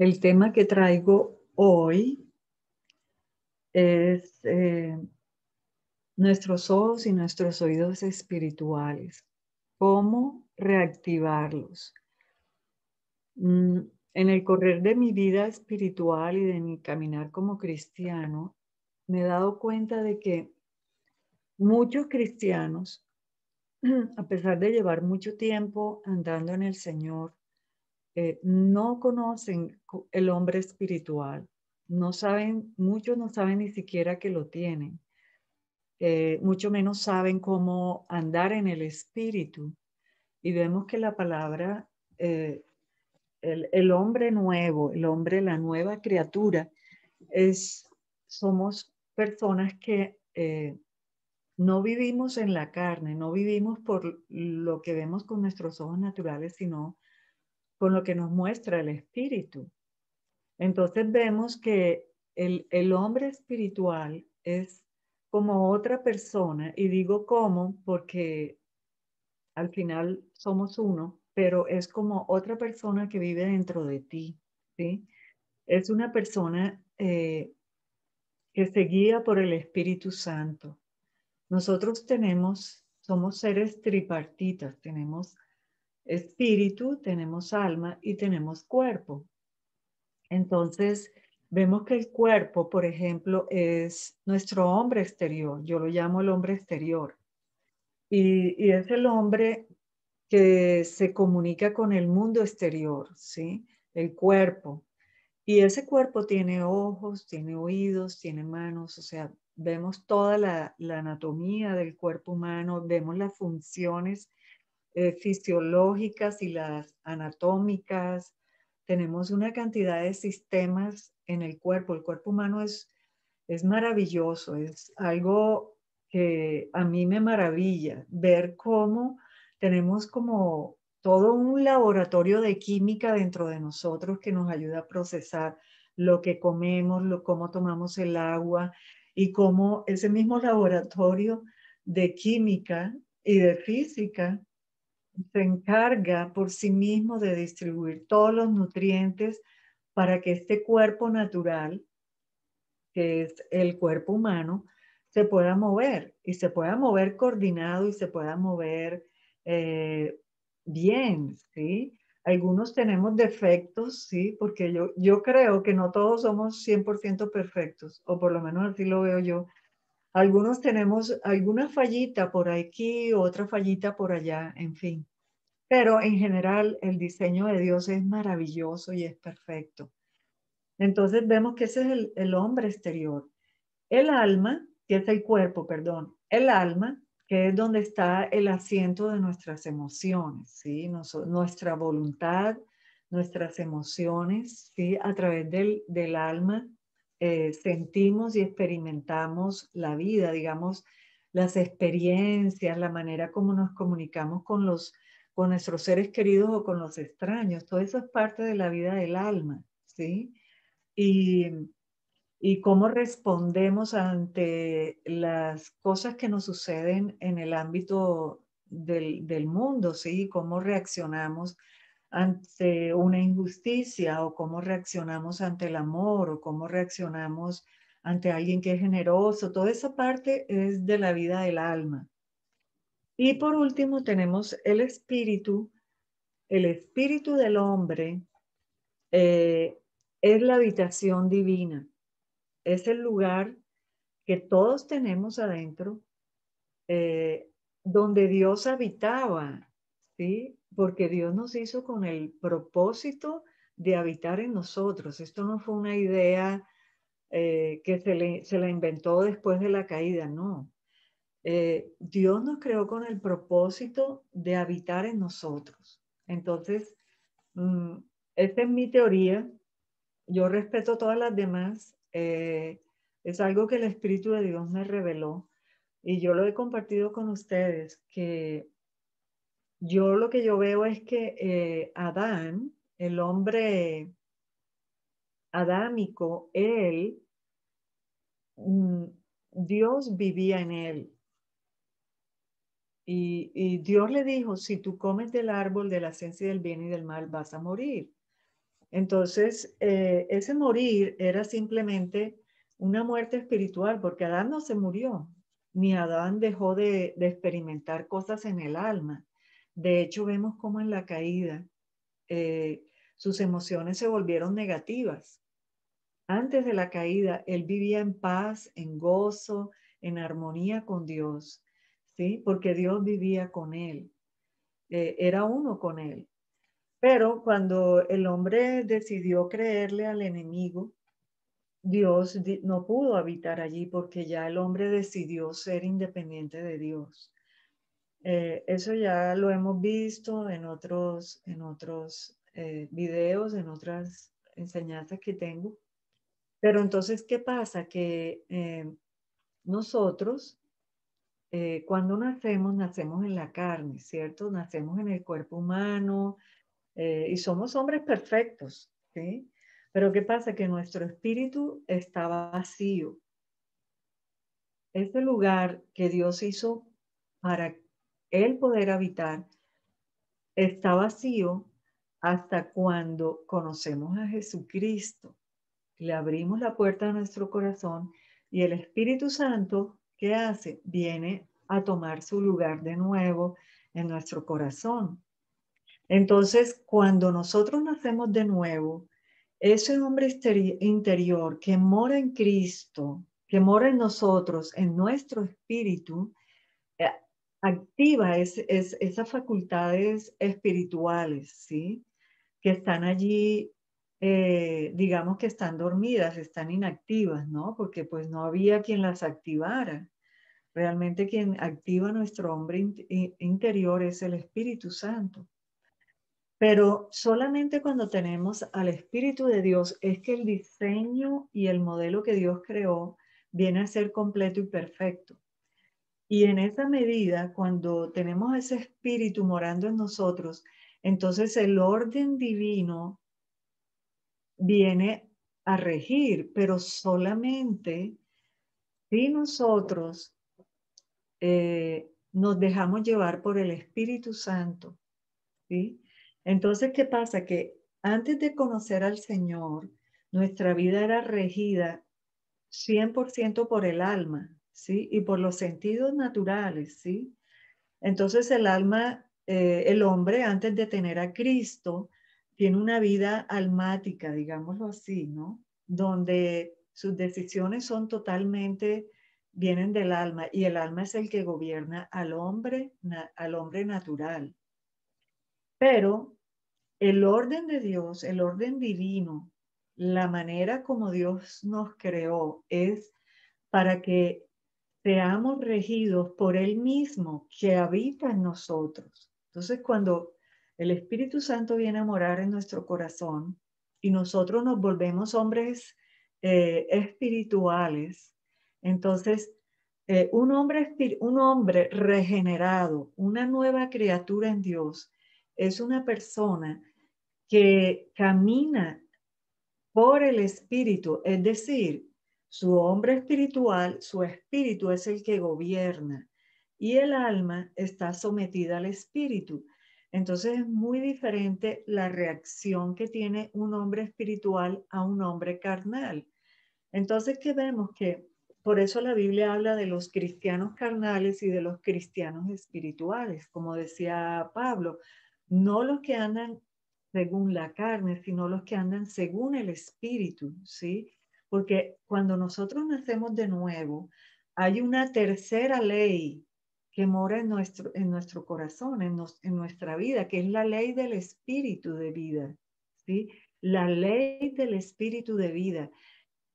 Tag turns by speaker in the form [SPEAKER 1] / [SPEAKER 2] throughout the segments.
[SPEAKER 1] El tema que traigo hoy es nuestros ojos y nuestros oídos espirituales. ¿Cómo reactivarlos? En el correr de mi vida espiritual y de mi caminar como cristiano, me he dado cuenta de que muchos cristianos, a pesar de llevar mucho tiempo andando en el Señor, no conocen el hombre espiritual. No saben, muchos no saben ni siquiera que lo tienen. Mucho menos saben cómo andar en el espíritu. Y vemos que la palabra, el hombre nuevo, el hombre, la nueva criatura, somos personas que no vivimos en la carne, no vivimos por lo que vemos con nuestros ojos naturales, sino con lo que nos muestra el espíritu. Entonces vemos que el hombre espiritual es como otra persona, y digo como porque al final somos uno, pero es como otra persona que vive dentro de ti, ¿sí? Es una persona que se guía por el Espíritu Santo. Nosotros somos seres tripartitas, tenemos espíritu, tenemos alma y tenemos cuerpo. Entonces, vemos que el cuerpo, por ejemplo, es nuestro hombre exterior. Yo lo llamo el hombre exterior. Y es el hombre que se comunica con el mundo exterior, ¿sí? El cuerpo. Y ese cuerpo tiene ojos, tiene oídos, tiene manos, o sea, vemos toda la anatomía del cuerpo humano, vemos las funciones fisiológicas y las anatómicas. Tenemos una cantidad de sistemas en el cuerpo. El cuerpo humano es maravilloso, es algo que a mí me maravilla ver cómo tenemos como todo un laboratorio de química dentro de nosotros que nos ayuda a procesar lo que comemos, cómo tomamos el agua y cómo ese mismo laboratorio de química y de física se encarga por sí mismo de distribuir todos los nutrientes para que este cuerpo natural, que es el cuerpo humano, se pueda mover y se pueda mover coordinado y se pueda mover eh, bien, ¿sí? Algunos tenemos defectos, ¿sí? Porque yo creo que no todos somos 100% perfectos, o por lo menos así lo veo yo. Algunos tenemos alguna fallita por aquí, otra fallita por allá, en fin. Pero en general el diseño de Dios es maravilloso y es perfecto. Entonces vemos que ese es el hombre exterior. El alma, que es el cuerpo, perdón. El alma, que es donde está el asiento de nuestras emociones, ¿sí? Nuestra voluntad, nuestras emociones, ¿sí? A través del alma sentimos y experimentamos la vida, digamos, las experiencias, la manera como nos comunicamos con nuestros seres queridos o con los extraños. Todo eso es parte de la vida del alma, ¿sí? Y, y cómo respondemos ante las cosas que nos suceden en el ámbito del mundo, ¿sí? Cómo reaccionamos ante una injusticia o cómo reaccionamos ante el amor o cómo reaccionamos ante alguien que es generoso. Toda esa parte es de la vida del alma. Y por último tenemos el espíritu del hombre eh, es la habitación divina, es el lugar que todos tenemos adentro, eh, donde Dios habitaba, ¿sí? Porque Dios nos hizo con el propósito de habitar en nosotros. Esto no fue una idea que se la inventó después de la caída, no. Dios nos creó con el propósito de habitar en nosotros. Entonces, mm, esta es mi teoría. Yo respeto todas las demás. Es algo que el Espíritu de Dios me reveló y yo lo he compartido con ustedes, que yo lo que yo veo es que Adán, el hombre adámico, mm, Dios vivía en él. Y Dios le dijo, si tú comes del árbol de la ciencia del bien y del mal, vas a morir. Entonces, ese morir era simplemente una muerte espiritual, porque Adán no se murió, ni Adán dejó de experimentar cosas en el alma. De hecho, vemos cómo en la caída eh, sus emociones se volvieron negativas. Antes de la caída, él vivía en paz, en gozo, en armonía con Dios, ¿sí? Porque Dios vivía con él, era uno con él. Pero cuando el hombre decidió creerle al enemigo, Dios no pudo habitar allí porque ya el hombre decidió ser independiente de Dios. Eso ya lo hemos visto en otros videos, en otras enseñanzas que tengo. Pero entonces, ¿qué pasa? Que nosotros, cuando nacemos, nacemos en la carne, ¿cierto? Nacemos en el cuerpo humano, y somos hombres perfectos, ¿sí? Pero ¿qué pasa? Que nuestro espíritu está vacío. Este lugar que Dios hizo para Él poder habitar está vacío hasta cuando conocemos a Jesucristo. Le abrimos la puerta de nuestro corazón y el Espíritu Santo, ¿qué hace? Viene a tomar su lugar de nuevo en nuestro corazón. Entonces, cuando nosotros nacemos de nuevo, ese hombre interior que mora en Cristo, que mora en nosotros, en nuestro espíritu, eh, activa esas facultades espirituales, ¿sí? Que están allí, digamos que están dormidas, están inactivas, ¿no? Porque pues no había quien las activara. Realmente quien activa nuestro hombre interior es el Espíritu Santo. Pero solamente cuando tenemos al Espíritu de Dios es que el diseño y el modelo que Dios creó viene a ser completo y perfecto. Y en esa medida, cuando tenemos ese Espíritu morando en nosotros, entonces el orden divino viene a regir, pero solamente si nosotros nos dejamos llevar por el Espíritu Santo. ¿Sí? Entonces, ¿qué pasa? Que antes de conocer al Señor, nuestra vida era regida 100% por el alma, ¿sí? Y por los sentidos naturales, ¿sí? Entonces, el alma, el hombre, antes de tener a Cristo, tiene una vida almática, digámoslo así, ¿no? Donde sus decisiones son totalmente, vienen del alma, y el alma es el que gobierna al hombre natural. Pero el orden de Dios, el orden divino, la manera como Dios nos creó es para que seamos regidos por Él mismo que habita en nosotros. Entonces, cuando el Espíritu Santo viene a morar en nuestro corazón y nosotros nos volvemos hombres espirituales, entonces un hombre regenerado, una nueva criatura en Dios, es una persona que camina por el espíritu, es decir, su hombre espiritual, su espíritu es el que gobierna y el alma está sometida al espíritu. Entonces es muy diferente la reacción que tiene un hombre espiritual a un hombre carnal. Entonces, ¿qué vemos? Que por eso la Biblia habla de los cristianos carnales y de los cristianos espirituales, como decía Pablo, no los que andan según la carne, sino los que andan según el espíritu, ¿sí? Porque cuando nosotros nacemos de nuevo, hay una tercera ley que mora en nuestro corazón, en nuestra vida, que es la ley del espíritu de vida, ¿sí? La ley del espíritu de vida.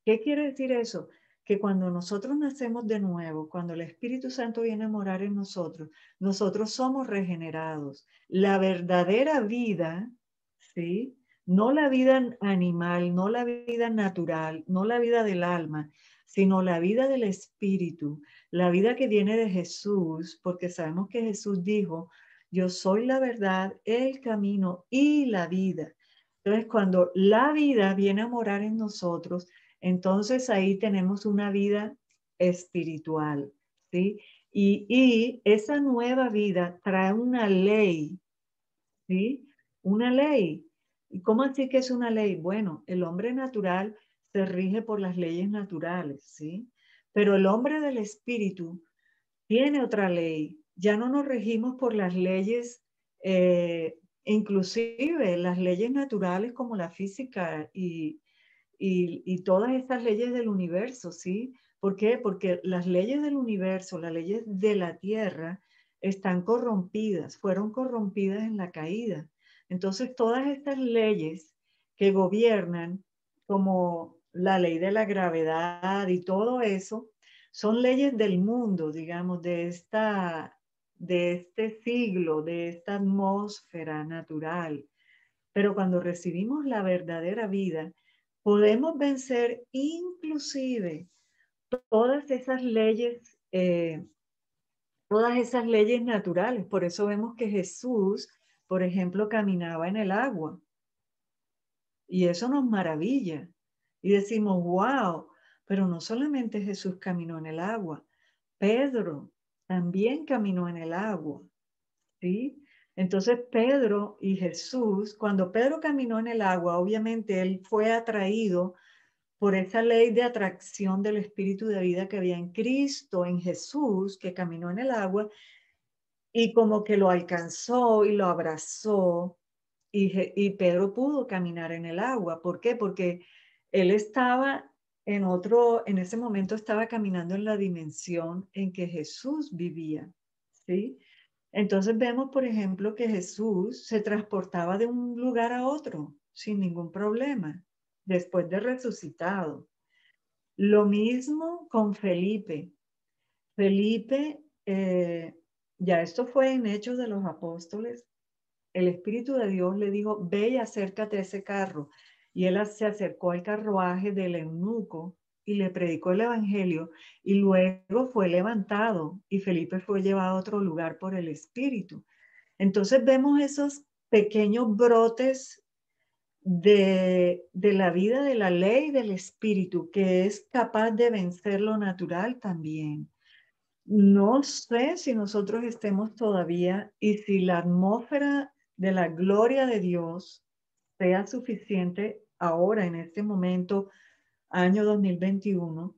[SPEAKER 1] ¿Qué quiere decir eso? Que cuando nosotros nacemos de nuevo, cuando el Espíritu Santo viene a morar en nosotros, nosotros somos regenerados. La verdadera vida, ¿sí? No la vida animal, no la vida natural, no la vida del alma, sino la vida del Espíritu, la vida que viene de Jesús, porque sabemos que Jesús dijo, yo soy la verdad, el camino y la vida. Entonces, cuando la vida viene a morar en nosotros, entonces ahí tenemos una vida espiritual, ¿sí? Y esa nueva vida trae una ley, ¿sí? Una ley. ¿Y cómo así que es una ley? Bueno, el hombre natural se rige por las leyes naturales, ¿sí? Pero el hombre del espíritu tiene otra ley. Ya no nos regimos por las leyes, inclusive las leyes naturales como la física y todas estas leyes del universo, ¿sí? ¿Por qué? Porque las leyes del universo, las leyes de la tierra, están corrompidas, fueron corrompidas en la caída. Entonces, todas estas leyes que gobiernan, como la ley de la gravedad y todo eso, son leyes del mundo, digamos, de este siglo, de esta atmósfera natural. Pero cuando recibimos la verdadera vida, podemos vencer inclusive todas esas leyes, todas esas leyes naturales. Por eso vemos que Jesús, por ejemplo, caminaba en el agua y eso nos maravilla. Y decimos, wow, pero no solamente Jesús caminó en el agua, Pedro también caminó en el agua. ¿Sí? Entonces Pedro y Jesús, cuando Pedro caminó en el agua, obviamente él fue atraído por esa ley de atracción del espíritu de vida que había en Cristo, en Jesús, que caminó en el agua, y como que lo alcanzó y lo abrazó, y Pedro pudo caminar en el agua. ¿Por qué? Porque él estaba en ese momento estaba caminando en la dimensión en que Jesús vivía, ¿sí? Entonces vemos, por ejemplo, que Jesús se transportaba de un lugar a otro sin ningún problema, después de resucitado. Lo mismo con Felipe. Felipe, ya esto fue en Hechos de los Apóstoles, el Espíritu de Dios le dijo, ve y acércate a ese carro. Y él se acercó al carruaje del eunuco y le predicó el Evangelio y luego fue levantado y Felipe fue llevado a otro lugar por el Espíritu. Entonces vemos esos pequeños brotes de la vida de la ley del Espíritu que es capaz de vencer lo natural también. No sé si nosotros estemos todavía y si la atmósfera de la gloria de Dios sea suficiente ahora, en este momento, año 2021,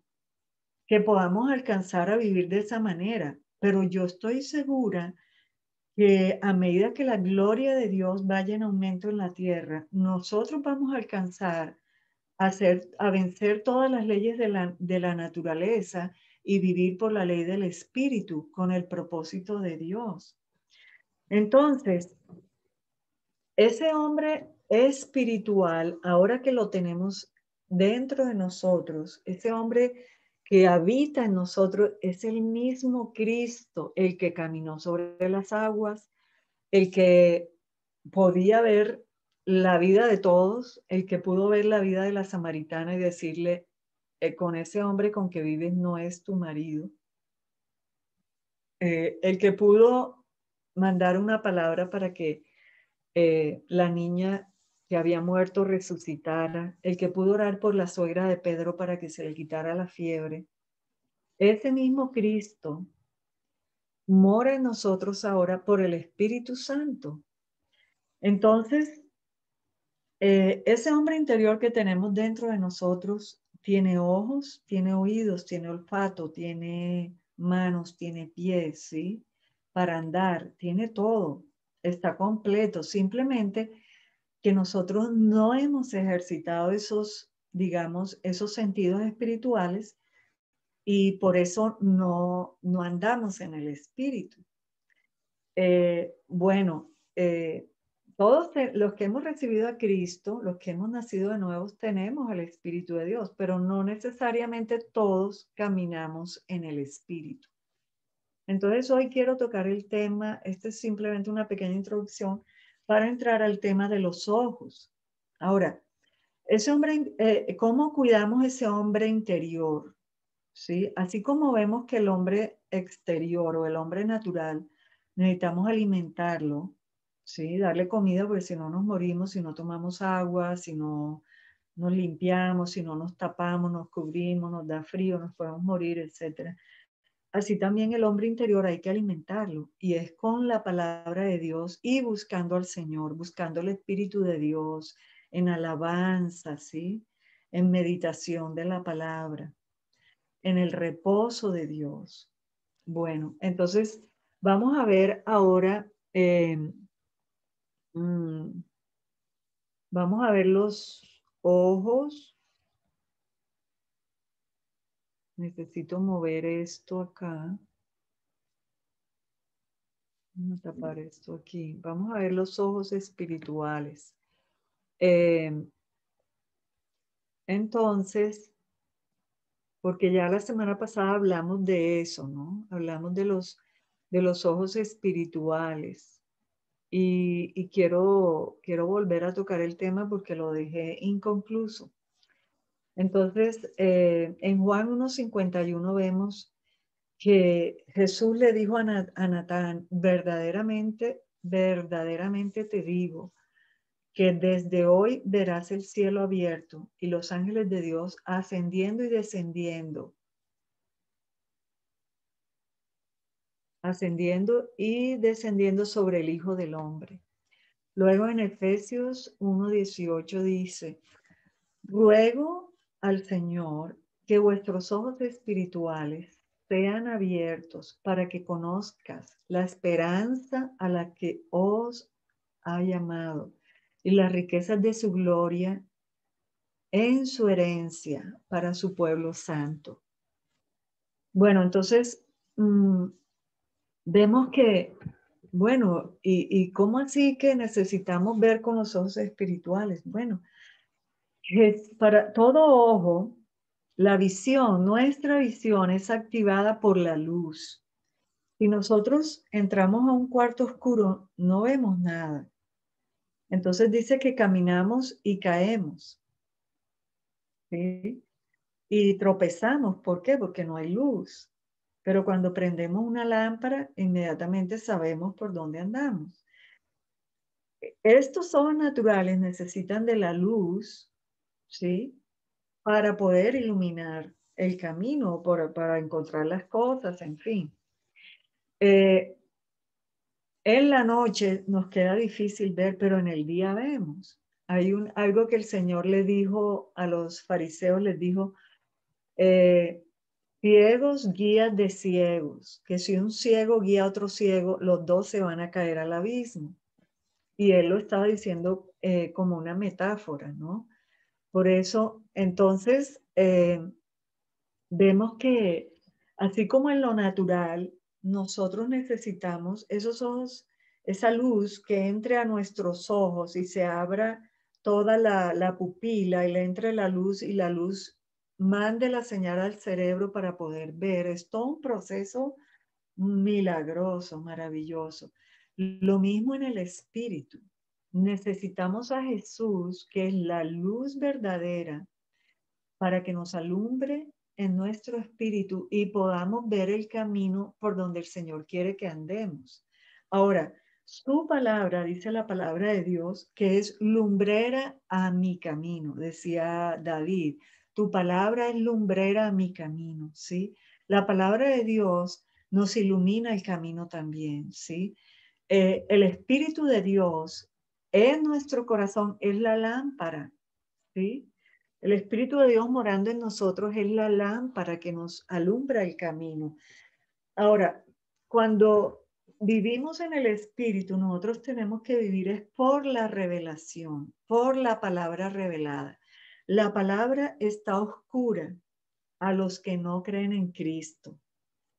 [SPEAKER 1] que podamos alcanzar a vivir de esa manera. Pero yo estoy segura que a medida que la gloria de Dios vaya en aumento en la tierra, nosotros vamos a alcanzar a vencer todas las leyes de la naturaleza y vivir por la ley del espíritu con el propósito de Dios. Entonces, ese hombre espiritual, ahora que lo tenemos dentro de nosotros, ese hombre que habita en nosotros es el mismo Cristo, el que caminó sobre las aguas, el que podía ver la vida de todos, el que pudo ver la vida de la samaritana y decirle, con ese hombre con que vives no es tu marido. El que pudo mandar una palabra para que la niña que había muerto resucitara, el que pudo orar por la suegra de Pedro para que se le quitara la fiebre. Ese mismo Cristo mora en nosotros ahora por el Espíritu Santo. Entonces, ese hombre interior que tenemos dentro de nosotros tiene ojos, tiene oídos, tiene olfato, tiene manos, tiene pies, ¿sí? Para andar, tiene todo, está completo. Simplemente que nosotros no hemos ejercitado esos, digamos, esos sentidos espirituales y por eso no andamos en el espíritu. Bueno, todos los que hemos recibido a Cristo, los que hemos nacido de nuevos, tenemos el Espíritu de Dios, pero no necesariamente todos caminamos en el Espíritu. Entonces hoy quiero tocar el tema, este es simplemente una pequeña introducción para entrar al tema de los ojos. Ahora, ese hombre, ¿cómo cuidamos ese hombre interior? ¿Sí? Así como vemos que el hombre exterior o el hombre natural necesitamos alimentarlo, ¿sí? Darle comida porque si no nos morimos, si no tomamos agua, si no nos limpiamos, si no nos tapamos, nos cubrimos, nos da frío, nos podemos morir, etcétera. así también el hombre interior hay que alimentarlo y es con la palabra de Dios y buscando al Señor, buscando el Espíritu de Dios en alabanza, ¿sí? En meditación de la palabra, en el reposo de Dios. Bueno, entonces vamos a ver ahora, mm, vamos a ver los ojos. Necesito mover esto acá. Vamos a tapar esto aquí. Vamos a ver los ojos espirituales. Eh, entonces, porque ya la semana pasada hablamos de eso, ¿no? Hablamos de los ojos espirituales. Y quiero volver a tocar el tema porque lo dejé inconcluso. Entonces, en Juan 1:51 vemos que Jesús le dijo a Natán, verdaderamente, verdaderamente te digo, que desde hoy verás el cielo abierto y los ángeles de Dios ascendiendo y descendiendo, ascendiendo y descendiendo sobre el Hijo del Hombre. Luego en Efesios 1:18 dice, ruego al Señor que vuestros ojos espirituales sean abiertos para que conozcas la esperanza a la que os ha llamado y las riquezas de su gloria en su herencia para su pueblo santo. Bueno, entonces vemos que, bueno, ¿y cómo así que necesitamos ver con los ojos espirituales? Bueno, para todo ojo, la visión, nuestra visión es activada por la luz. Si nosotros entramos a un cuarto oscuro, no vemos nada. Entonces dice que caminamos y caemos, ¿sí? Y tropezamos. ¿Por qué? Porque no hay luz. Pero cuando prendemos una lámpara, inmediatamente sabemos por dónde andamos. Estos ojos naturales necesitan de la luz, ¿sí? Para poder iluminar el camino, para encontrar las cosas, en fin. En la noche nos queda difícil ver, pero en el día vemos. Hay algo que el Señor le dijo a los fariseos, les dijo, ciegos guías de ciegos, que si un ciego guía a otro ciego, los dos se van a caer al abismo. Y él lo estaba diciendo como una metáfora, ¿no? Por eso, entonces, vemos que así como en lo natural, nosotros necesitamos esos ojos, esa luz que entre a nuestros ojos y se abra toda la pupila y le entre la luz y la luz mande la señal al cerebro para poder ver. Es todo un proceso milagroso, maravilloso. Lo mismo en el espíritu. Necesitamos a Jesús, que es la luz verdadera, para que nos alumbre en nuestro espíritu y podamos ver el camino por donde el Señor quiere que andemos. Ahora, su palabra, dice la palabra de Dios, que es lumbrera a mi camino, decía David. Tu palabra es lumbrera a mi camino, ¿sí? La palabra de Dios nos ilumina el camino también, ¿sí? El Espíritu de Dios en nuestro corazón es la lámpara, ¿sí? El Espíritu de Dios morando en nosotros es la lámpara que nos alumbra el camino. Ahora, cuando vivimos en el Espíritu, nosotros tenemos que vivir es por la revelación, por la palabra revelada. La palabra está oscura a los que no creen en Cristo,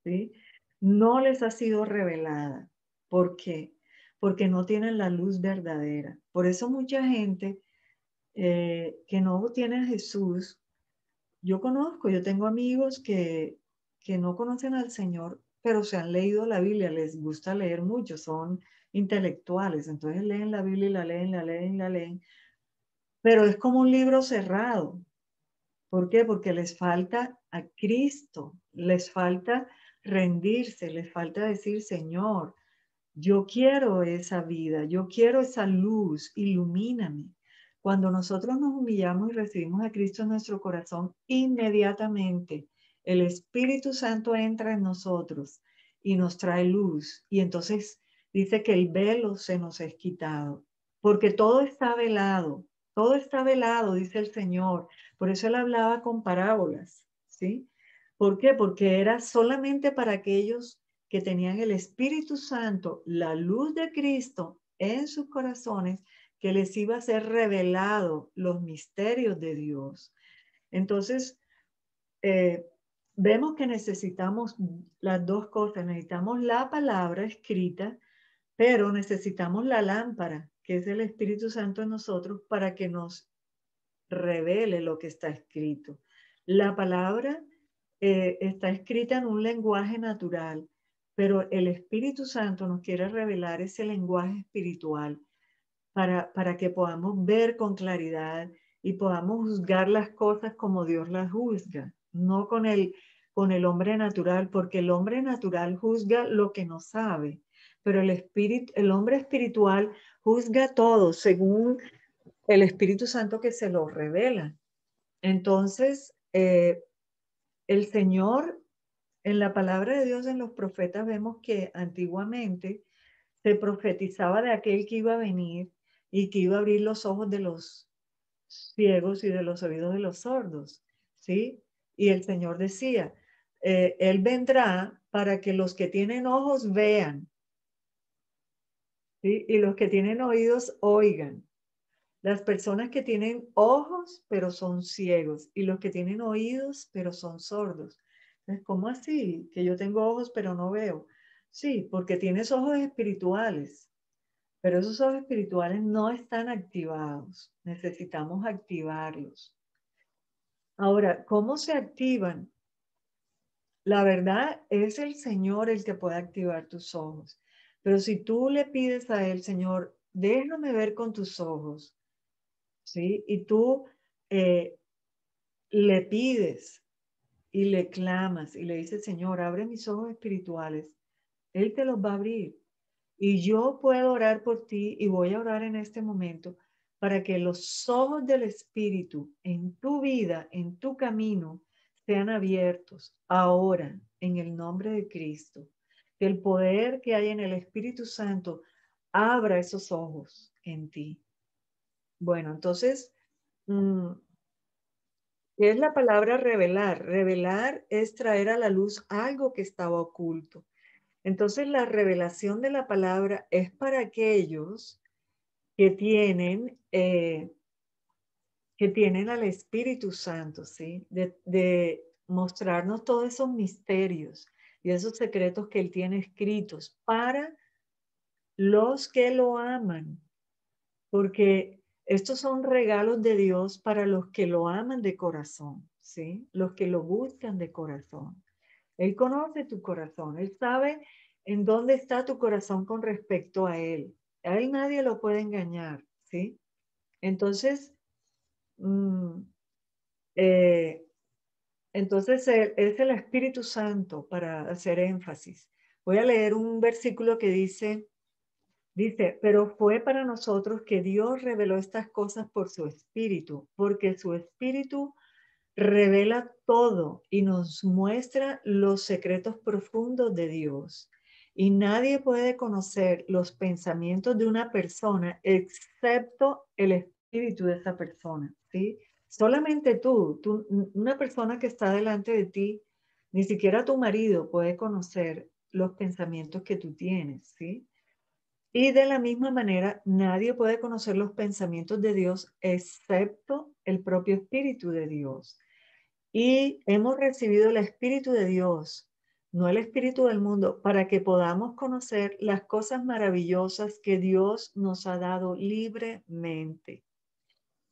[SPEAKER 1] ¿sí? No les ha sido revelada. ¿Por qué? Porque no tienen la luz verdadera. Por eso mucha gente que no tiene a Jesús, yo tengo amigos que no conocen al Señor, pero se han leído la Biblia, les gusta leer mucho, son intelectuales, entonces leen la Biblia y la leen, la leen, la leen, pero es como un libro cerrado. ¿Por qué? Porque les falta a Cristo, les falta rendirse, les falta decir, Señor, yo quiero esa vida, yo quiero esa luz, ilumíname. Cuando nosotros nos humillamos y recibimos a Cristo en nuestro corazón, inmediatamente el Espíritu Santo entra en nosotros y nos trae luz. Y entonces dice que el velo se nos es quitado, porque todo está velado, dice el Señor. Por eso él hablaba con parábolas, ¿sí? ¿Por qué? Porque era solamente para aquellos que tenían el Espíritu Santo, la luz de Cristo en sus corazones, que les iba a ser revelado los misterios de Dios. Entonces, eh, vemos que necesitamos las dos cosas. Necesitamos la palabra escrita, pero necesitamos la lámpara, que es el Espíritu Santo en nosotros, para que nos revele lo que está escrito. La palabra está escrita en un lenguaje natural, pero el Espíritu Santo nos quiere revelar ese lenguaje espiritual para que podamos ver con claridad y podamos juzgar las cosas como Dios las juzga, no con el hombre natural, porque el hombre natural juzga lo que no sabe, pero el hombre espiritual juzga todo según el Espíritu Santo que se lo revela. Entonces, el Señor, en la palabra de Dios, en los profetas, vemos que antiguamente se profetizaba de aquel que iba a venir y que iba a abrir los ojos de los ciegos y de los oídos de los sordos, ¿sí? Y el Señor decía, Él vendrá para que los que tienen ojos vean, ¿sí? Y los que tienen oídos oigan. Las personas que tienen ojos, pero son ciegos, y los que tienen oídos, pero son sordos. Entonces, ¿cómo así? Que yo tengo ojos, pero no veo. Sí, porque tienes ojos espirituales, pero esos ojos espirituales no están activados. Necesitamos activarlos. Ahora, ¿cómo se activan? La verdad es el Señor el que puede activar tus ojos. Pero si tú le pides a Él, Señor, déjame ver con tus ojos, ¿sí? Y tú eh, le pides y le clamas y le dices, Señor, abre mis ojos espirituales, Él te los va a abrir. Y yo puedo orar por ti y voy a orar en este momento para que los ojos del Espíritu en tu vida, en tu camino, sean abiertos ahora en el nombre de Cristo. Que el poder que hay en el Espíritu Santo abra esos ojos en ti. Bueno, entonces, ¿qué es la palabra revelar? Revelar es traer a la luz algo que estaba oculto. Entonces, la revelación de la palabra es para aquellos que tienen al Espíritu Santo, ¿sí? De mostrarnos todos esos misterios y esos secretos que Él tiene escritos para los que lo aman, porque estos son regalos de Dios para los que lo aman de corazón, ¿sí? Los que lo buscan de corazón. Él conoce tu corazón, Él sabe en dónde está tu corazón con respecto a Él. A Él nadie lo puede engañar, ¿sí? Entonces, mm, eh, es el Espíritu Santo para hacer énfasis. Voy a leer un versículo que dice, pero fue para nosotros que Dios reveló estas cosas por su Espíritu, porque su Espíritu revela todo y nos muestra los secretos profundos de Dios. Y nadie puede conocer los pensamientos de una persona excepto el espíritu de esa persona, ¿sí? Solamente una persona que está delante de ti, ni siquiera tu marido puede conocer los pensamientos que tú tienes, ¿sí? Y de la misma manera, nadie puede conocer los pensamientos de Dios excepto el propio Espíritu de Dios. Y hemos recibido el Espíritu de Dios, no el Espíritu del mundo, para que podamos conocer las cosas maravillosas que Dios nos ha dado libremente.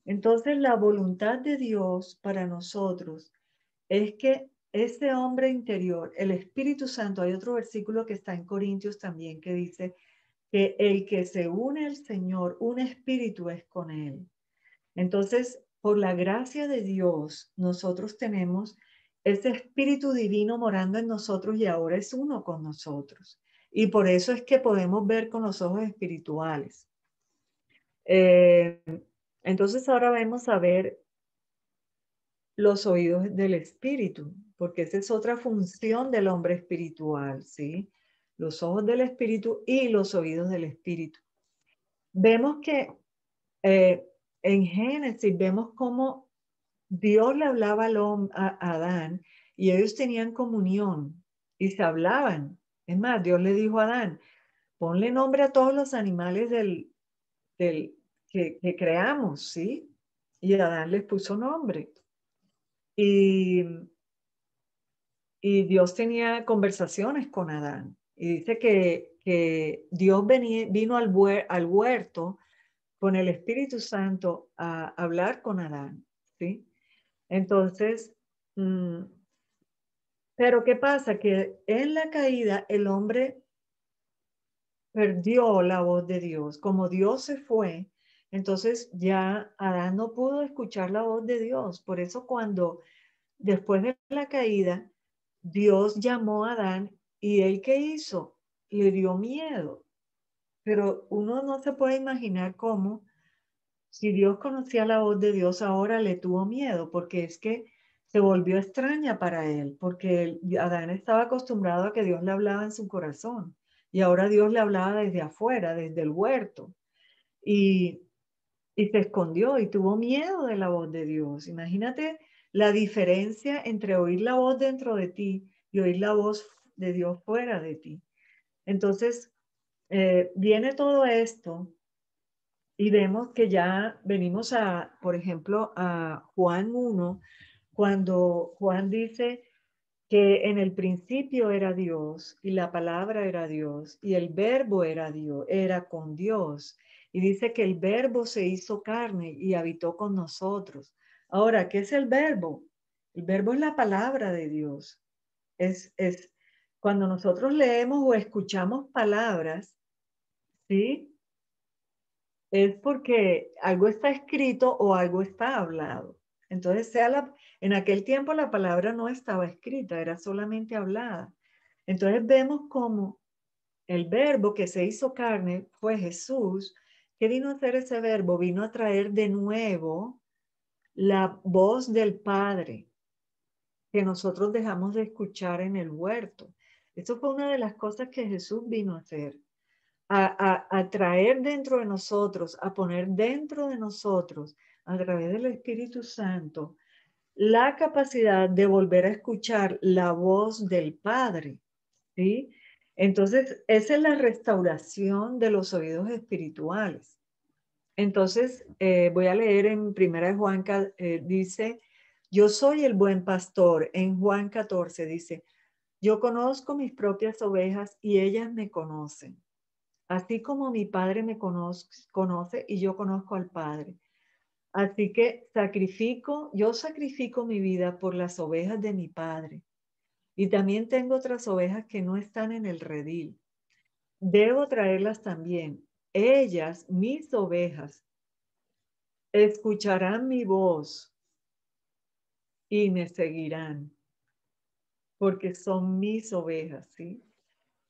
[SPEAKER 1] Entonces, la voluntad de Dios para nosotros es que ese hombre interior, el Espíritu Santo, hay otro versículo que está en Corintios también que dice que el que se une al Señor, un espíritu es con él. Entonces, por la gracia de Dios, nosotros tenemos ese espíritu divino morando en nosotros y ahora es uno con nosotros. Y por eso es que podemos ver con los ojos espirituales. Entonces, ahora vamos a ver los oídos del espíritu, porque esa es otra función del hombre espiritual, ¿sí? Los ojos del espíritu y los oídos del espíritu. Vemos que eh, en Génesis vemos cómo Dios le hablaba a Adán y ellos tenían comunión y se hablaban. Es más, Dios le dijo a Adán, ponle nombre a todos los animales del, que creamos, ¿sí? Y Adán les puso nombre. Y, y Dios tenía conversaciones con Adán. Y dice que Dios vino al huerto con el Espíritu Santo a hablar con Adán, ¿sí? Entonces, pero ¿qué pasa? Que en la caída el hombre perdió la voz de Dios. Como Dios se fue, entonces ya Adán no pudo escuchar la voz de Dios. Por eso cuando después de la caída, Dios llamó a Adán y él ¿qué hizo? Le dio miedo. Pero uno no se puede imaginar cómo, si Dios conocía la voz de Dios, ahora le tuvo miedo, porque es que se volvió extraña para él, porque Adán estaba acostumbrado a que Dios le hablaba en su corazón y ahora Dios le hablaba desde afuera, desde el huerto, y, y se escondió y tuvo miedo de la voz de Dios. Imagínate la diferencia entre oír la voz dentro de ti y oír la voz de Dios fuera de ti. Entonces, viene todo esto y vemos que ya venimos a, por ejemplo, a Juan 1, cuando Juan dice que en el principio era Dios y la palabra era Dios y el verbo era Dios, era con Dios. Y dice que el verbo se hizo carne y habitó con nosotros. Ahora, ¿qué es el verbo? El verbo es la palabra de Dios. Es cuando nosotros leemos o escuchamos palabras, ¿sí? Es porque algo está escrito o algo está hablado. Entonces, en aquel tiempo la palabra no estaba escrita, era solamente hablada. Entonces vemos cómo el verbo que se hizo carne fue Jesús. ¿Qué vino a hacer ese verbo? Vino a traer de nuevo la voz del Padre que nosotros dejamos de escuchar en el huerto. Eso fue una de las cosas que Jesús vino a hacer. A traer dentro de nosotros, a poner dentro de nosotros, a través del Espíritu Santo, la capacidad de volver a escuchar la voz del Padre, ¿sí? Entonces, esa es la restauración de los oídos espirituales. Entonces, voy a leer en Primera de Juan, dice, yo soy el buen pastor. En Juan 14 dice, yo conozco mis propias ovejas y ellas me conocen. Así como mi Padre me conoce y yo conozco al Padre. Así que yo sacrifico mi vida por las ovejas de mi Padre. Y también tengo otras ovejas que no están en el redil. Debo traerlas también. Ellas, mis ovejas, escucharán mi voz y me seguirán, porque son mis ovejas, ¿sí?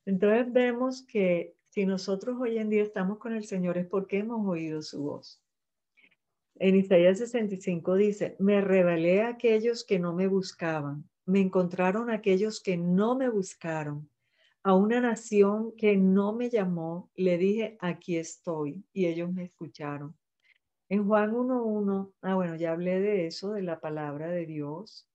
[SPEAKER 1] Entonces vemos que si nosotros hoy en día estamos con el Señor es porque hemos oído su voz. En Isaías 65 dice, me rebelé a aquellos que no me buscaban, me encontraron aquellos que no me buscaron, a una nación que no me llamó, le dije, aquí estoy, y ellos me escucharon. En Juan 1:1, bueno, ya hablé de eso, de la palabra de Dios.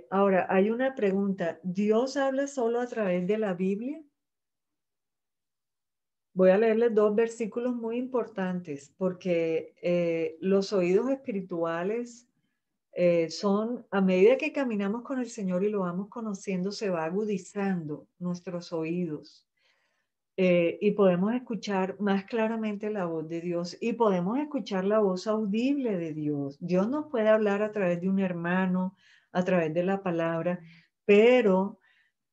[SPEAKER 1] Ahora, hay una pregunta, ¿Dios habla solo a través de la Biblia? Voy a leerles dos versículos muy importantes porque los oídos espirituales son, a medida que caminamos con el Señor y lo vamos conociendo, se va agudizando nuestros oídos y podemos escuchar más claramente la voz de Dios y podemos escuchar la voz audible de Dios. Dios nos puede hablar a través de un hermano, a través de la palabra, pero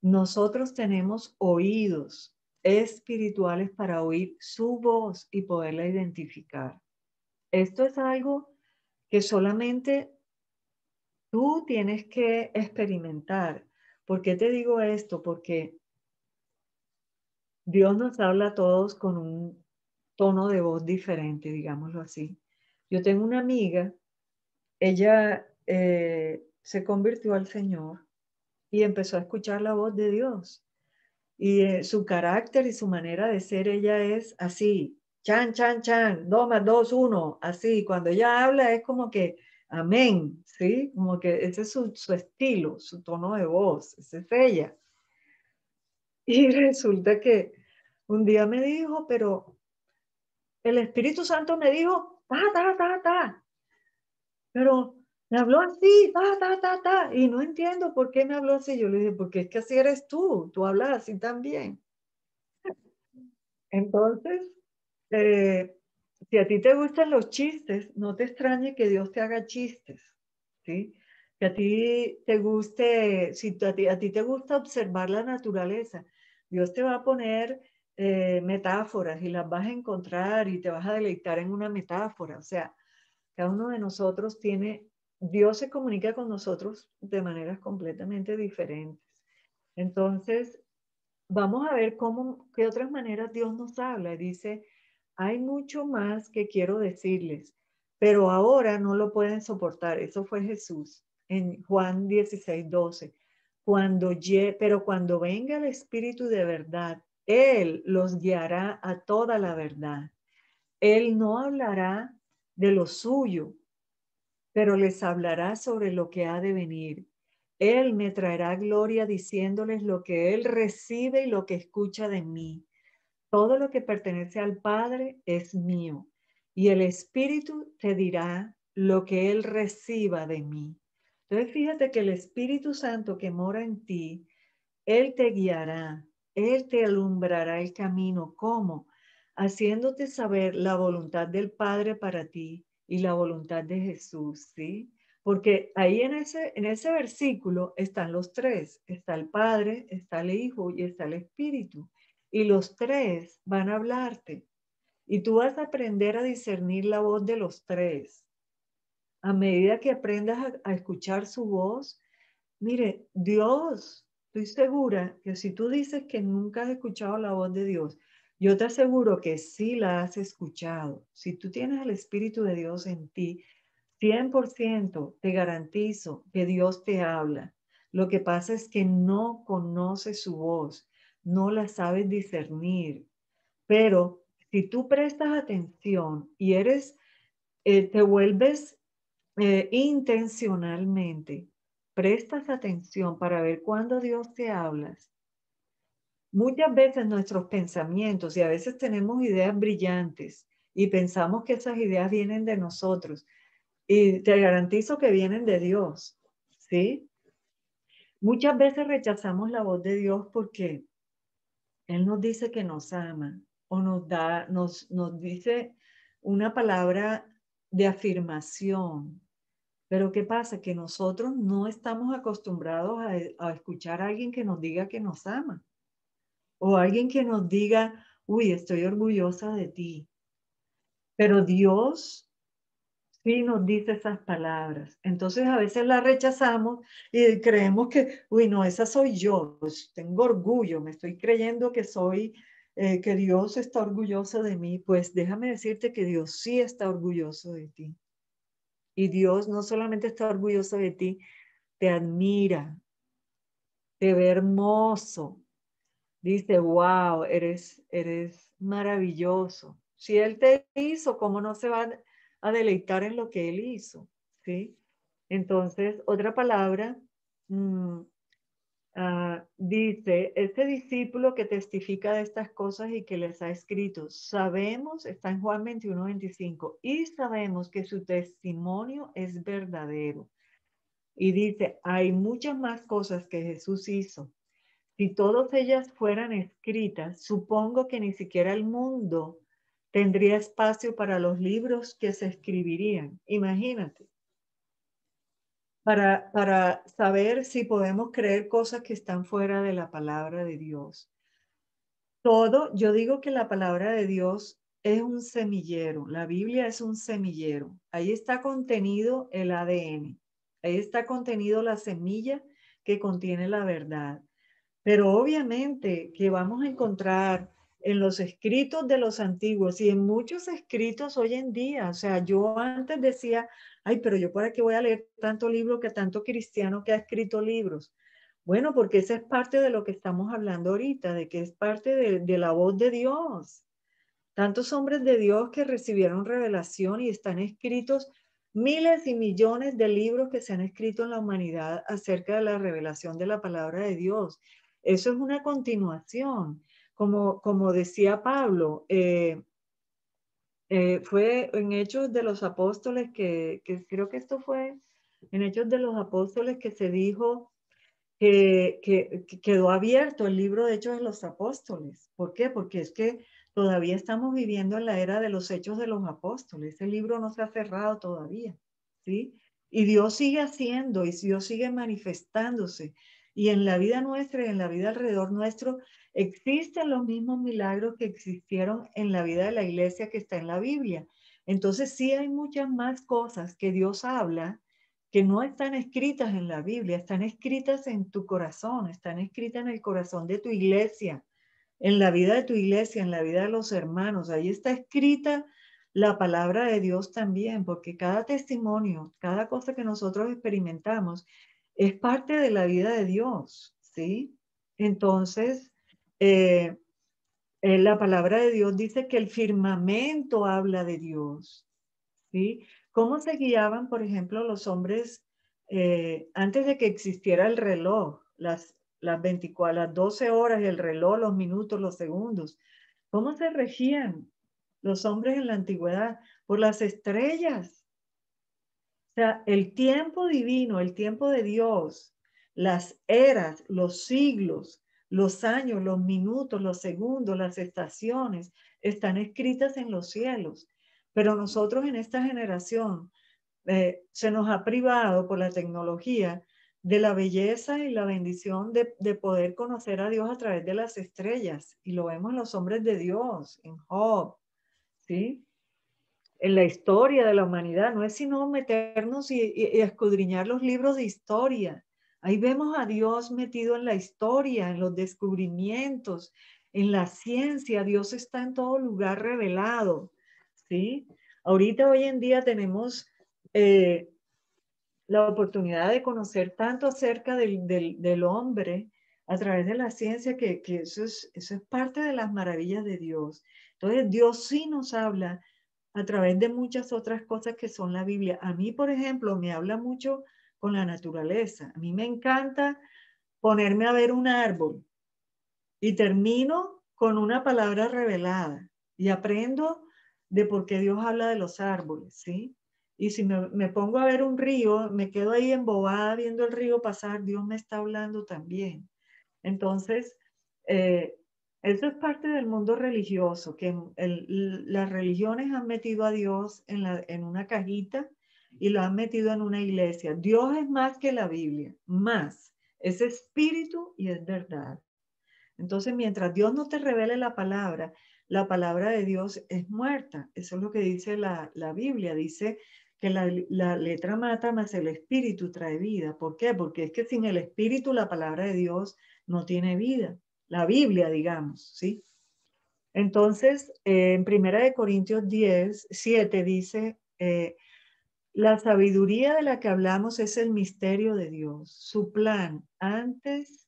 [SPEAKER 1] nosotros tenemos oídos espirituales para oír su voz y poderla identificar. Esto es algo que solamente tú tienes que experimentar. ¿Por qué te digo esto? Porque Dios nos habla a todos con un tono de voz diferente, digámoslo así. Yo tengo una amiga ella se convirtió al Señor y empezó a escuchar la voz de Dios. Y su carácter y su manera de ser, ella es así, chan, chan, chan, 2 más 2, 1, así. Cuando ella habla es como que, amén, ¿sí? Como que ese es su estilo, su tono de voz, esa es ella. Y resulta que un día me dijo, pero el Espíritu Santo me dijo, ta, ta, ta, ta, pero me habló así, ta, ta, ta, ta, y no entiendo por qué me habló así. Yo le dije, porque es que así eres tú hablas así también. Entonces, eh, si a ti te gustan los chistes, no te extrañe que Dios te haga chistes, ¿sí? Que a ti te guste, si a ti te gusta observar la naturaleza, Dios te va a poner metáforas y las vas a encontrar y te vas a deleitar en una metáfora. O sea, cada uno de nosotros tiene, Dios se comunica con nosotros de maneras completamente diferentes. Entonces, vamos a ver qué otras maneras Dios nos habla. Dice, hay mucho más que quiero decirles, pero ahora no lo pueden soportar. Eso fue Jesús en Juan 16:12. Pero cuando venga el Espíritu de verdad, Él los guiará a toda la verdad. Él no hablará de lo suyo, pero les hablará sobre lo que ha de venir. Él me traerá gloria diciéndoles lo que Él recibe y lo que escucha de mí. Todo lo que pertenece al Padre es mío, y el Espíritu te dirá lo que Él reciba de mí. Entonces fíjate que el Espíritu Santo que mora en ti, Él te guiará, Él te alumbrará el camino. ¿Cómo? Haciéndote saber la voluntad del Padre para ti y la voluntad de Jesús, ¿sí? Porque ahí en ese versículo están los tres, está el Padre, está el Hijo y está el Espíritu. Y los tres van a hablarte. Y tú vas a aprender a discernir la voz de los tres. A medida que aprendas a escuchar su voz, mire, Dios, estoy segura que si tú dices que nunca has escuchado la voz de Dios, yo te aseguro que sí la has escuchado. Si tú tienes el Espíritu de Dios en ti, 100% te garantizo que Dios te habla. Lo que pasa es que no conoces su voz, no la sabes discernir. Pero si tú prestas atención y te vuelves intencionalmente, prestas atención para ver cuándo Dios te habla. Muchas veces nuestros pensamientos, y a veces tenemos ideas brillantes y pensamos que esas ideas vienen de nosotros, y te garantizo que vienen de Dios, ¿sí? Muchas veces rechazamos la voz de Dios porque Él nos dice que nos ama o nos dice una palabra de afirmación. Pero ¿qué pasa? Que nosotros no estamos acostumbrados a escuchar a alguien que nos diga que nos ama o alguien que nos diga, uy, estoy orgullosa de ti. Pero Dios sí nos dice esas palabras. Entonces a veces las rechazamos y creemos que, uy, no, esa soy yo. Pues, tengo orgullo, me estoy creyendo que que Dios está orgulloso de mí. Pues déjame decirte que Dios sí está orgulloso de ti. Y Dios no solamente está orgulloso de ti, te admira, te ve hermoso. Dice, wow, eres maravilloso. Si Él te hizo, ¿cómo no se va a deleitar en lo que Él hizo? ¿Sí? Entonces, otra palabra mm, dice, este discípulo que testifica de estas cosas y que les ha escrito, sabemos, está en Juan 21:25, y sabemos que su testimonio es verdadero. Y dice, hay muchas más cosas que Jesús hizo. Si todas ellas fueran escritas, supongo que ni siquiera el mundo tendría espacio para los libros que se escribirían. Imagínate, para saber si podemos creer cosas que están fuera de la palabra de Dios. Yo digo que la palabra de Dios es un semillero, la Biblia es un semillero. Ahí está contenido el ADN, ahí está contenido la semilla que contiene la verdad. Pero obviamente que vamos a encontrar en los escritos de los antiguos y en muchos escritos hoy en día. O sea, yo antes decía, ay, pero yo para qué voy a leer tanto libro que tanto cristiano que ha escrito libros. Bueno, porque esa es parte de lo que estamos hablando ahorita, de que es parte de la voz de Dios. Tantos hombres de Dios que recibieron revelación y están escritos miles y millones de libros que se han escrito en la humanidad acerca de la revelación de la palabra de Dios. Eso es una continuación. Como decía Pablo, fue en Hechos de los Apóstoles que creo que esto fue en Hechos de los Apóstoles que se dijo que quedó abierto el libro de Hechos de los Apóstoles. ¿Por qué? Porque es que todavía estamos viviendo en la era de los Hechos de los Apóstoles. Ese libro no se ha cerrado todavía, ¿sí? Y Dios sigue haciendo y Dios sigue manifestándose. Y en la vida nuestra y en la vida alrededor nuestro existen los mismos milagros que existieron en la vida de la iglesia que está en la Biblia. Entonces sí hay muchas más cosas que Dios habla que no están escritas en la Biblia, están escritas en tu corazón, están escritas en el corazón de tu iglesia, en la vida de tu iglesia, en la vida de los hermanos. Ahí está escrita la palabra de Dios también, porque cada testimonio, cada cosa que nosotros experimentamos es parte de la vida de Dios, ¿sí? Entonces, eh, la palabra de Dios dice que el firmamento habla de Dios, ¿sí? ¿Cómo se guiaban, por ejemplo, los hombres antes de que existiera el reloj, las 24, las 12 horas, el reloj, los minutos, los segundos? ¿Cómo se regían los hombres en la antigüedad? Por las estrellas. O sea, el tiempo divino, el tiempo de Dios, las eras, los siglos, los años, los minutos, los segundos, las estaciones, están escritas en los cielos. Pero nosotros en esta generación se nos ha privado por la tecnología de la belleza y la bendición de poder conocer a Dios a través de las estrellas. Y lo vemos en los hombres de Dios, en Job, ¿sí? En la historia de la humanidad. No es sino meternos y escudriñar los libros de historia. Ahí vemos a Dios metido en la historia, en los descubrimientos, en la ciencia. Dios está en todo lugar revelado, ¿sí? Ahorita, hoy en día, tenemos eh, la oportunidad de conocer tanto acerca del hombre a través de la ciencia que eso es parte de las maravillas de Dios. Entonces, Dios sí nos habla a través de muchas otras cosas que son la Biblia. A mí, por ejemplo, me habla mucho con la naturaleza. A mí me encanta ponerme a ver un árbol y termino con una palabra revelada y aprendo de por qué Dios habla de los árboles, ¿sí? Y si me pongo a ver un río, me quedo ahí embobada viendo el río pasar, Dios me está hablando también. Entonces, eh, eso es parte del mundo religioso, que las religiones han metido a Dios en una cajita y lo han metido en una iglesia. Dios es más que la Biblia, más. Es espíritu y es verdad. Entonces, mientras Dios no te revele la palabra de Dios es muerta. Eso es lo que dice la Biblia. Dice que la letra mata, mas el espíritu trae vida. ¿Por qué? Porque es que sin el espíritu la palabra de Dios no tiene vida. La Biblia, digamos, ¿sí? Entonces, en Primera de Corintios 10:7 dice, la sabiduría de la que hablamos es el misterio de Dios. Su plan antes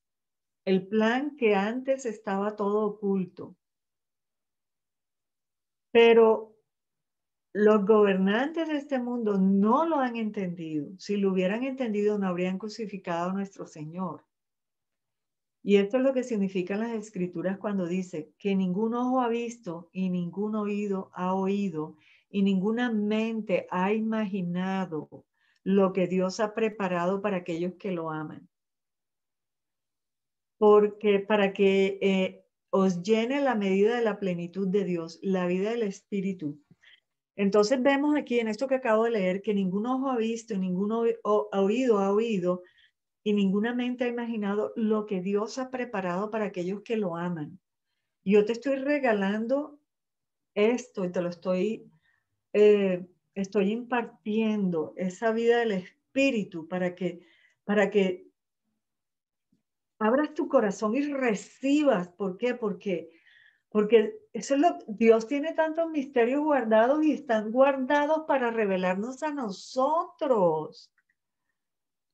[SPEAKER 1] el plan que antes estaba todo oculto. Pero los gobernantes de este mundo no lo han entendido. Si lo hubieran entendido, no habrían crucificado a nuestro Señor. Y esto es lo que significan las escrituras cuando dice que ningún ojo ha visto y ningún oído ha oído y ninguna mente ha imaginado lo que Dios ha preparado para aquellos que lo aman. Porque para que os llene la medida de la plenitud de Dios, la vida del Espíritu. Entonces vemos aquí en esto que acabo de leer que ningún ojo ha visto, ningún oído ha oído y ninguna mente ha imaginado lo que Dios ha preparado para aquellos que lo aman. Yo te estoy regalando esto y te lo estoy impartiendo, esa vida del Espíritu para que abras tu corazón y recibas. ¿Por qué? Porque Porque eso es Dios tiene tantos misterios guardados y están guardados para revelarnos a nosotros.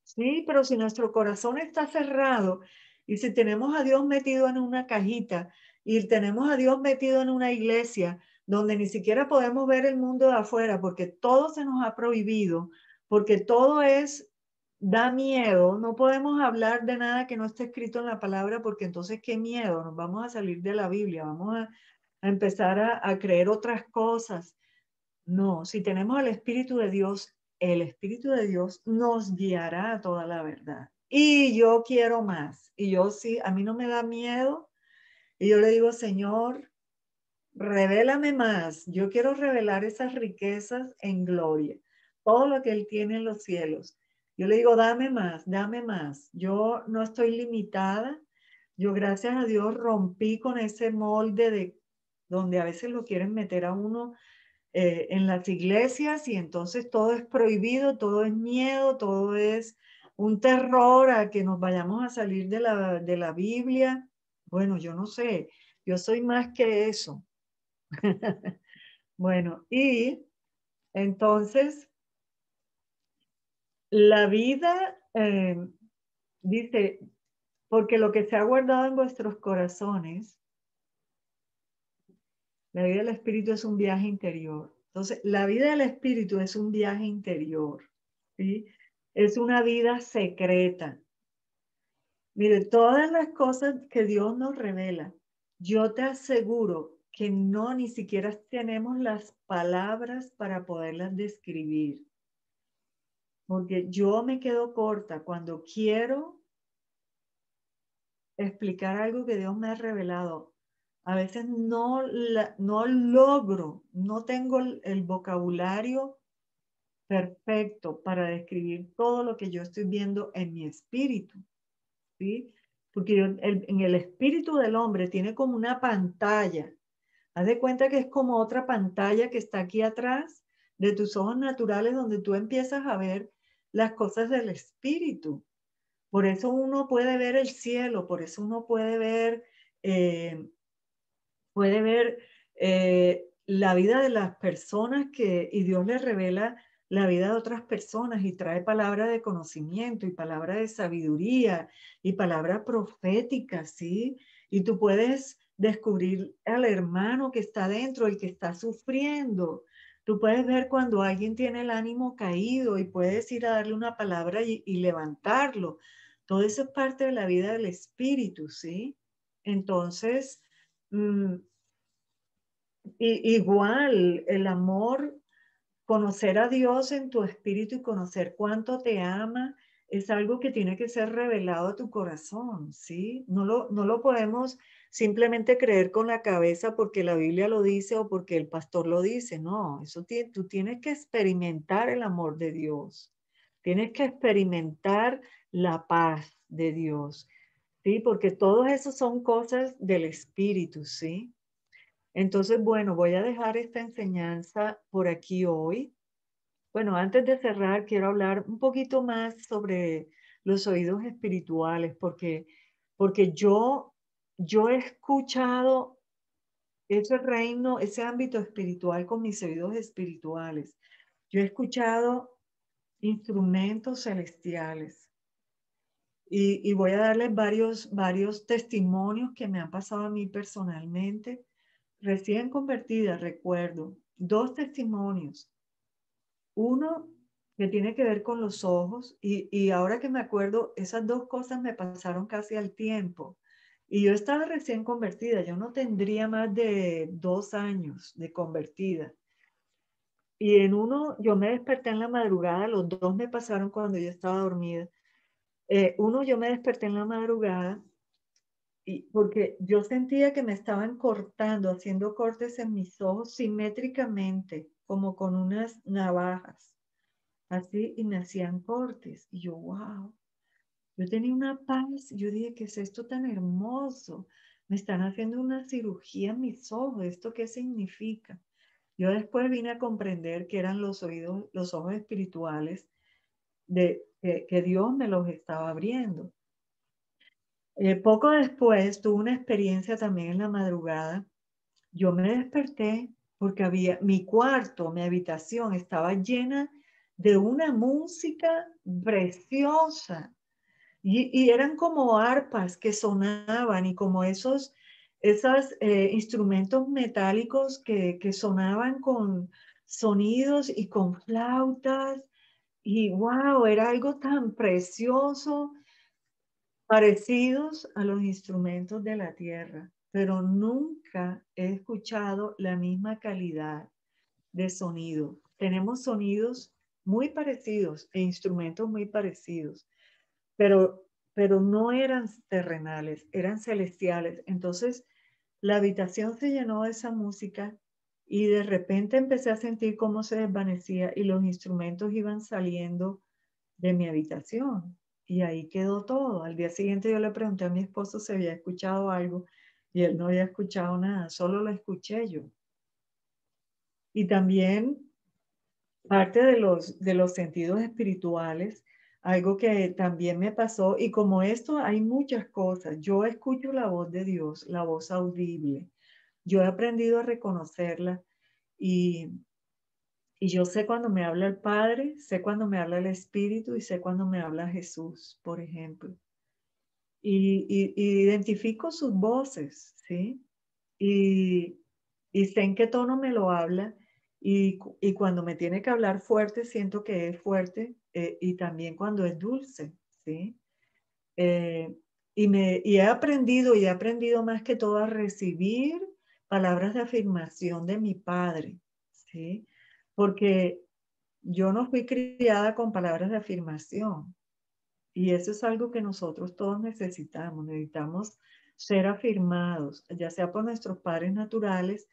[SPEAKER 1] Sí, pero si nuestro corazón está cerrado y si tenemos a Dios metido en una cajita y tenemos a Dios metido en una iglesia donde ni siquiera podemos ver el mundo de afuera porque todo se nos ha prohibido, porque todo da miedo, no podemos hablar de nada que no esté escrito en la palabra porque entonces qué miedo, nos vamos a salir de la Biblia, vamos a empezar a creer otras cosas. No, si tenemos al Espíritu de Dios, el Espíritu de Dios nos guiará a toda la verdad. Y yo quiero más. Y yo sí, a mí no me da miedo. Y yo le digo, Señor, revélame más. Yo quiero revelar esas riquezas en gloria. Todo lo que Él tiene en los cielos. Yo le digo, dame más, dame más. Yo no estoy limitada. Yo, gracias a Dios, rompí con ese molde de donde a veces lo quieren meter a uno en las iglesias y entonces todo es prohibido, todo es miedo, todo es un terror a que nos vayamos a salir de la Biblia. Bueno, yo no sé, yo soy más que eso. Bueno, y entonces la vida, dice, porque lo que se ha guardado en vuestros corazones, la vida del espíritu es un viaje interior. Entonces, la vida del espíritu es un viaje interior, ¿sí? Es una vida secreta. Mire, todas las cosas que Dios nos revela, yo te aseguro que no ni siquiera tenemos las palabras para poderlas describir. Porque yo me quedo corta cuando quiero explicar algo que Dios me ha revelado. A veces no logro, no tengo el vocabulario perfecto para describir todo lo que yo estoy viendo en mi espíritu, ¿sí? Porque en el espíritu del hombre tiene como una pantalla. Haz de cuenta que es como otra pantalla que está aquí atrás de tus ojos naturales donde tú empiezas a ver las cosas del espíritu. Por eso uno puede ver el cielo, por eso uno eh, puede ver la vida de las personas y Dios les revela la vida de otras personas y trae palabra de conocimiento y palabra de sabiduría y palabra profética, ¿sí? Y tú puedes descubrir al hermano que está dentro, el que está sufriendo. Tú puedes ver cuando alguien tiene el ánimo caído y puedes ir a darle una palabra y levantarlo. Todo eso es parte de la vida del espíritu, ¿sí? Entonces, mm, igual, el amor, conocer a Dios en tu espíritu y conocer cuánto te ama, es algo que tiene que ser revelado a tu corazón, ¿sí? No lo podemos simplemente creer con la cabeza porque la Biblia lo dice o porque el pastor lo dice, no, tú tienes que experimentar el amor de Dios, tienes que experimentar la paz de Dios, ¿sí? Porque todos esos son cosas del espíritu, ¿sí? Entonces, bueno, voy a dejar esta enseñanza por aquí hoy. Bueno, antes de cerrar, quiero hablar un poquito más sobre los oídos espirituales, porque yo he escuchado ese reino, ese ámbito espiritual con mis oídos espirituales. Yo he escuchado instrumentos celestiales y voy a darles varios testimonios que me han pasado a mí personalmente. Recién convertida, recuerdo, dos testimonios. Uno que tiene que ver con los ojos y ahora que me acuerdo, esas dos cosas me pasaron casi al tiempo. Y yo estaba recién convertida, yo no tendría más de 2 años de convertida. Y en uno yo me desperté en la madrugada, los dos me pasaron cuando yo estaba dormida. Uno yo me desperté en la madrugada porque yo sentía que me estaban cortando, haciendo cortes en mis ojos simétricamente, como con unas navajas, así, y me hacían cortes. Y yo, wow, yo tenía una paz, yo dije, ¿qué es esto tan hermoso? Me están haciendo una cirugía en mis ojos, ¿esto qué significa? Yo después vine a comprender que eran los ojos espirituales que Dios me los estaba abriendo. Poco después tuve una experiencia también en la madrugada yo me desperté porque mi cuarto, mi habitación estaba llena de una música preciosa. Y eran como arpas que sonaban y como esos instrumentos metálicos que sonaban con sonidos y con flautas. Y wow, era algo tan precioso, parecidos a los instrumentos de la tierra, pero nunca he escuchado la misma calidad de sonido. Tenemos sonidos muy parecidos e instrumentos muy parecidos, pero, pero no eran terrenales, eran celestiales. Entonces, la habitación se llenó de esa música y de repente empecé a sentir cómo se desvanecía y los instrumentos iban saliendo de mi habitación. Y ahí quedó todo. Al día siguiente yo le pregunté a mi esposo si había escuchado algo y él no había escuchado nada, solo lo escuché yo. Y también parte de los sentidos espirituales, algo que también me pasó, y como esto hay muchas cosas, yo escucho la voz de Dios, la voz audible. Yo he aprendido a reconocerla y, y yo sé cuando me habla el Padre, sé cuando me habla el Espíritu y sé cuando me habla Jesús, por ejemplo. Y identifico sus voces, ¿sí? Y, y sé en qué tono me lo habla y cuando me tiene que hablar fuerte, siento que es fuerte y también cuando es dulce, ¿sí? Eh, y he aprendido más que todo a recibir palabras de afirmación de mi padre, ¿sí? Porque yo no fui criada con palabras de afirmación. Y eso es algo que nosotros todos necesitamos. Necesitamos ser afirmados, ya sea por nuestros padres naturales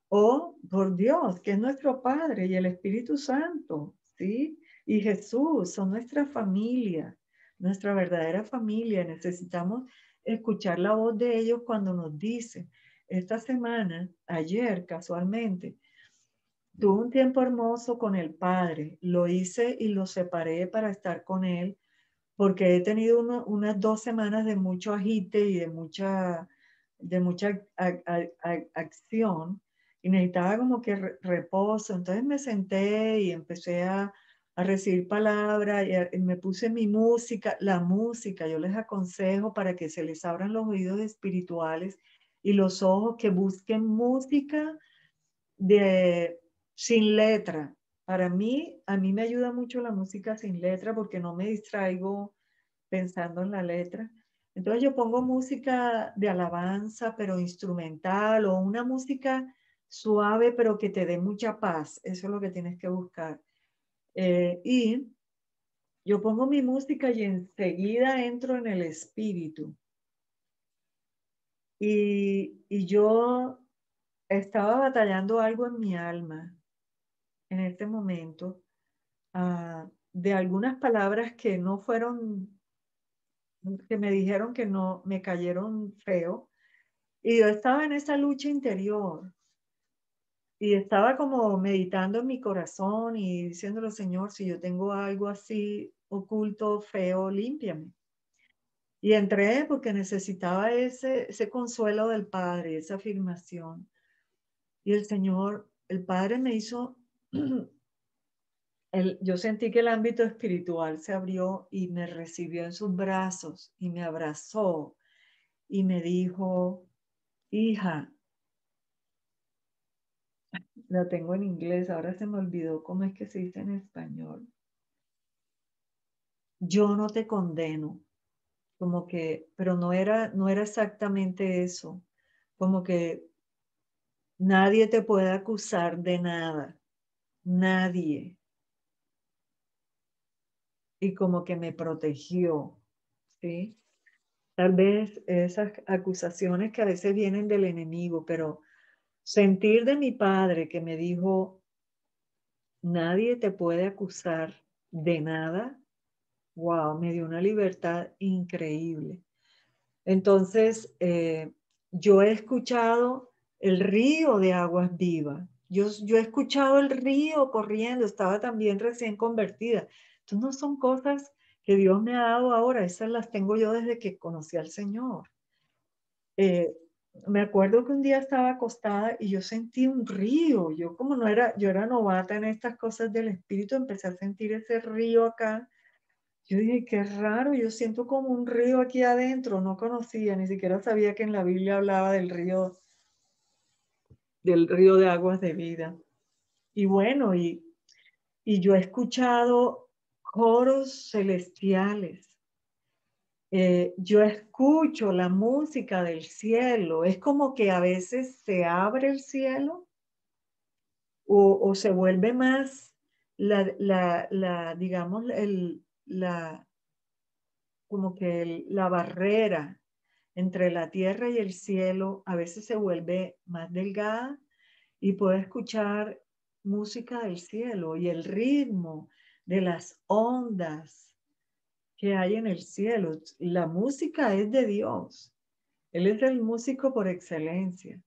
[SPEAKER 1] o por Dios, que es nuestro Padre y el Espíritu Santo, ¿sí? Y Jesús, son nuestra familia, nuestra verdadera familia. Necesitamos escuchar la voz de ellos cuando nos dicen. Esta semana, ayer casualmente, tuve un tiempo hermoso con el Padre. Lo hice y lo separé para estar con Él porque he tenido unas 2 semanas de mucho agite y de mucha acción y necesitaba como que reposo. Entonces me senté y empecé a recibir palabras y me puse mi música, la música. Yo les aconsejo para que se les abran los oídos espirituales y los ojos que busquen música de, sin letra. A mí me ayuda mucho la música sin letra porque no me distraigo pensando en la letra. Entonces yo pongo música de alabanza, pero instrumental, o una música suave, pero que te dé mucha paz. Eso es lo que tienes que buscar. Y yo pongo mi música y enseguida entro en el espíritu. Y yo estaba batallando algo en mi alma en este momento, de algunas palabras que no fueron, que me dijeron que no, me cayeron feo. Y yo estaba en esa lucha interior y estaba como meditando en mi corazón y diciéndole, Señor, si yo tengo algo así oculto, feo, límpiame. Y entré porque necesitaba ese consuelo del Padre, esa afirmación. Y el Señor, el Padre me hizo, yo sentí que el ámbito espiritual se abrió y me recibió en sus brazos y me abrazó y me dijo, hija, la tengo en inglés, ahora se me olvidó cómo es que se dice en español. Yo no te condeno, como que, pero no era exactamente eso, como que nadie te puede acusar de nada, nadie. Y como que me protegió, ¿sí? Tal vez esas acusaciones que a veces vienen del enemigo, pero sentir de mi padre que me dijo, nadie te puede acusar de nada. Wow, me dio una libertad increíble. Entonces, yo he escuchado el río de aguas vivas. Yo he escuchado el río corriendo, estaba también recién convertida. Entonces, no son cosas que Dios me ha dado ahora, esas las tengo yo desde que conocí al Señor. me acuerdo que un día estaba acostada y yo sentí un río. Yo como no era, yo era novata en estas cosas del espíritu, empecé a sentir ese río acá. Yo dije, qué raro, yo siento como un río aquí adentro. No conocía, ni siquiera sabía que en la Biblia hablaba del río de aguas de vida. Y bueno, y yo he escuchado coros celestiales. Yo escucho la música del cielo. Es como que a veces se abre el cielo o se vuelve más digamos, como que la barrera entre la tierra y el cielo a veces se vuelve más delgada y puedo escuchar música del cielo y el ritmo de las ondas que hay en el cielo. La música es de Dios. Él es el músico por excelencia.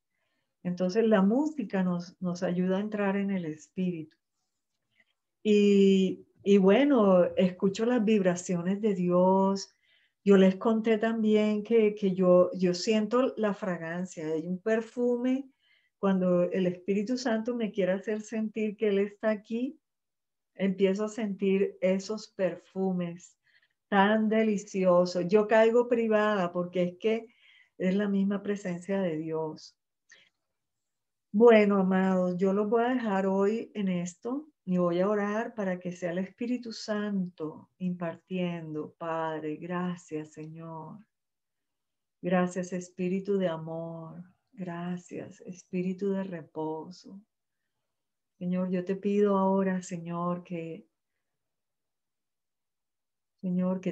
[SPEAKER 1] Entonces la música nos ayuda a entrar en el espíritu. Y bueno, escucho las vibraciones de Dios. Yo les conté también que yo siento la fragancia. Hay un perfume cuando el Espíritu Santo me quiere hacer sentir que Él está aquí. Empiezo a sentir esos perfumes tan deliciosos. Yo caigo privada porque es que es la misma presencia de Dios. Bueno, amados, yo los voy a dejar hoy en esto y voy a orar para que sea el Espíritu Santo impartiendo. Padre, gracias, Señor. Gracias, Espíritu de amor. Gracias, Espíritu de reposo. Señor, yo te pido ahora, Señor, que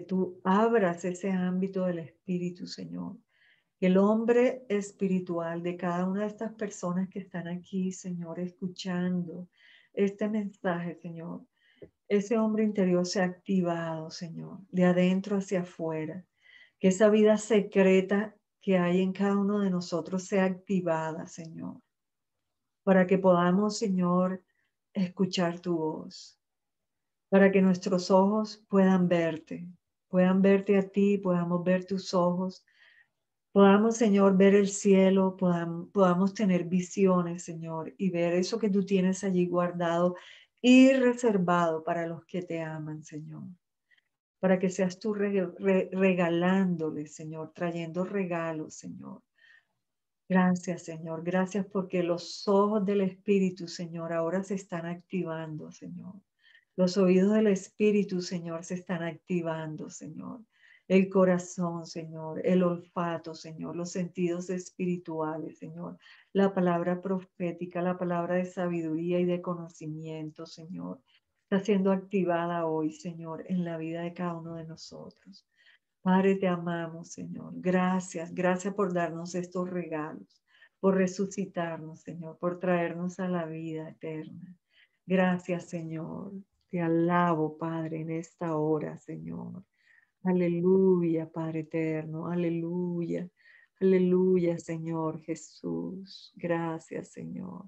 [SPEAKER 1] tú abras ese ámbito del Espíritu, Señor. Que el hombre espiritual de cada una de estas personas que están aquí, Señor, escuchando este mensaje, Señor, ese hombre interior sea activado, Señor, de adentro hacia afuera. Que esa vida secreta que hay en cada uno de nosotros sea activada, Señor, para que podamos, Señor, escuchar tu voz, para que nuestros ojos puedan verte a ti, podamos ver tus ojos. Podamos, Señor, ver el cielo, podamos tener visiones, Señor, y ver eso que tú tienes allí guardado y reservado para los que te aman, Señor. Para que seas tú regalándoles, Señor, trayendo regalos, Señor. Gracias, Señor. Gracias porque los ojos del Espíritu, Señor, ahora se están activando, Señor. Los oídos del Espíritu, Señor, se están activando, Señor. El corazón, Señor, el olfato, Señor, los sentidos espirituales, Señor. La palabra profética, la palabra de sabiduría y de conocimiento, Señor. Está siendo activada hoy, Señor, en la vida de cada uno de nosotros. Padre, te amamos, Señor. Gracias, gracias por darnos estos regalos, por resucitarnos, Señor, por traernos a la vida eterna. Gracias, Señor. Te alabo, Padre, en esta hora, Señor. Aleluya, Padre eterno. Aleluya. Aleluya, Señor Jesús. Gracias, Señor.